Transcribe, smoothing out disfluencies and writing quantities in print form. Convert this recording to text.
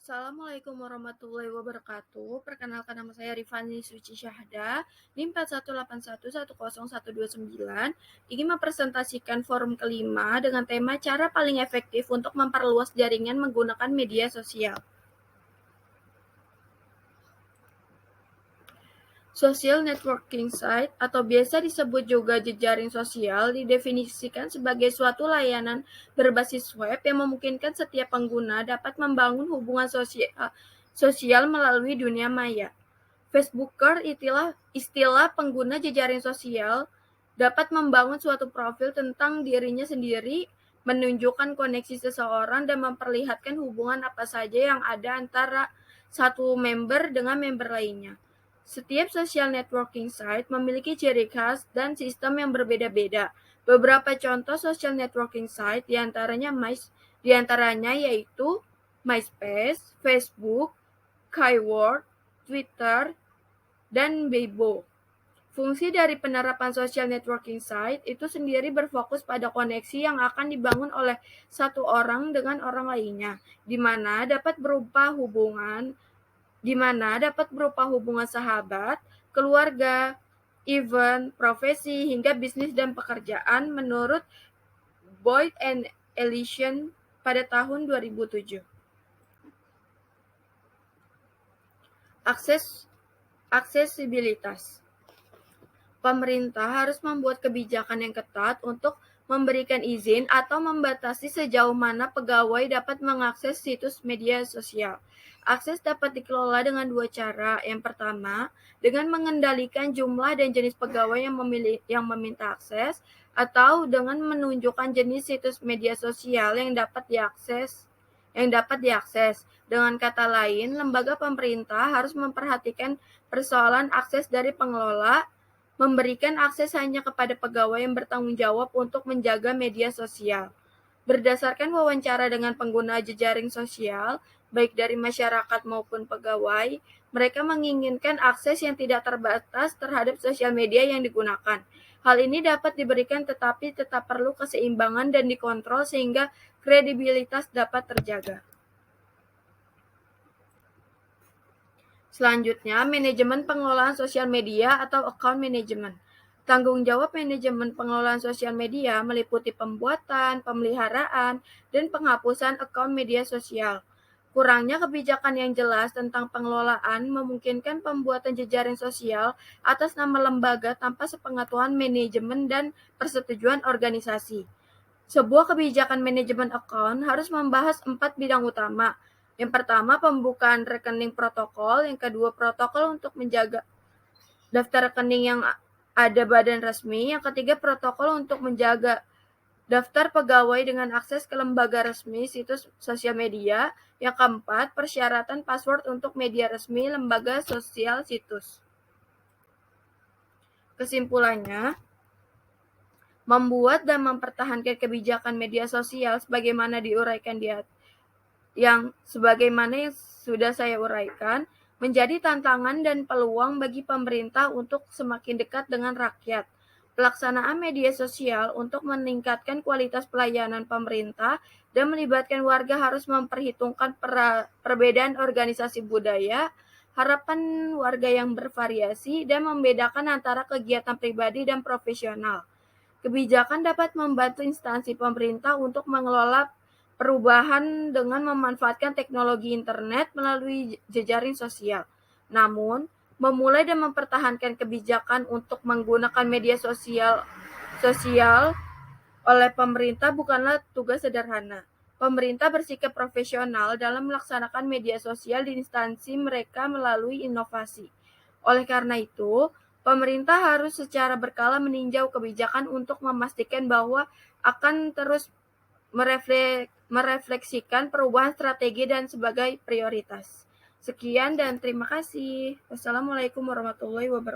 Assalamualaikum warahmatullahi wabarakatuh. Perkenalkan nama saya Rifani Suci Syahda, NIM 4181101129. Ingin mempresentasikan forum kelima dengan tema cara paling efektif untuk memperluas jaringan menggunakan media sosial. Social networking site atau biasa disebut juga jejaring sosial didefinisikan sebagai suatu layanan berbasis web yang memungkinkan setiap pengguna dapat membangun hubungan sosial melalui dunia maya. Facebooker istilah pengguna jejaring sosial dapat membangun suatu profil tentang dirinya sendiri, menunjukkan koneksi seseorang dan memperlihatkan hubungan apa saja yang ada antara satu member dengan member lainnya. Setiap social networking site memiliki ciri khas dan sistem yang berbeda-beda. Beberapa contoh social networking site diantaranya yaitu MySpace, Facebook, Kaiword, Twitter, dan Weibo. Fungsi dari penerapan social networking site itu sendiri berfokus pada koneksi yang akan dibangun oleh satu orang dengan orang lainnya, di mana dapat berupa hubungan sahabat, keluarga, event, profesi, hingga bisnis dan pekerjaan menurut Boyd and Ellison pada tahun 2007. Aksesibilitas. Pemerintah harus membuat kebijakan yang ketat untuk memberikan izin atau membatasi sejauh mana pegawai dapat mengakses situs media sosial. Akses dapat dikelola dengan dua cara. Yang pertama, dengan mengendalikan jumlah dan jenis pegawai yang meminta akses, atau dengan menunjukkan jenis situs media sosial yang dapat diakses. Dengan kata lain, lembaga pemerintah harus memperhatikan persoalan akses dari pengelola, memberikan akses hanya kepada pegawai yang bertanggung jawab untuk menjaga media sosial. Berdasarkan wawancara dengan pengguna jejaring sosial, baik dari masyarakat maupun pegawai, mereka menginginkan akses yang tidak terbatas terhadap sosial media yang digunakan. Hal ini dapat diberikan tetapi tetap perlu keseimbangan dan dikontrol sehingga kredibilitas dapat terjaga. Selanjutnya, manajemen pengelolaan sosial media atau account management. Tanggung jawab manajemen pengelolaan sosial media meliputi pembuatan, pemeliharaan, dan penghapusan account media sosial. Kurangnya kebijakan yang jelas tentang pengelolaan memungkinkan pembuatan jejaring sosial atas nama lembaga tanpa sepengetahuan manajemen dan persetujuan organisasi. Sebuah kebijakan manajemen account harus membahas 4 bidang utama. Yang pertama, pembukaan rekening protokol. Yang kedua, protokol untuk menjaga daftar rekening yang ada badan resmi. Yang ketiga, protokol untuk menjaga daftar pegawai dengan akses ke lembaga resmi situs sosial media. Yang keempat, persyaratan password untuk media resmi lembaga sosial situs. Kesimpulannya, membuat dan mempertahankan kebijakan media sosial sebagaimana yang sudah saya uraikan menjadi tantangan dan peluang bagi pemerintah untuk semakin dekat dengan rakyat. Pelaksanaan media sosial untuk meningkatkan kualitas pelayanan pemerintah dan melibatkan warga harus memperhitungkan perbedaan organisasi budaya, harapan warga yang bervariasi, dan membedakan antara kegiatan pribadi dan profesional. Kebijakan dapat membantu instansi pemerintah untuk mengelola perubahan dengan memanfaatkan teknologi internet melalui jejaring sosial. Namun, memulai dan mempertahankan kebijakan untuk menggunakan media sosial oleh pemerintah bukanlah tugas sederhana. Pemerintah bersikap profesional dalam melaksanakan media sosial di instansi mereka melalui inovasi. Oleh karena itu, pemerintah harus secara berkala meninjau kebijakan untuk memastikan bahwa akan terus merefleksikan perubahan strategi dan sebagai prioritas. Sekian dan terima kasih. Wassalamualaikum warahmatullahi wabarakatuh.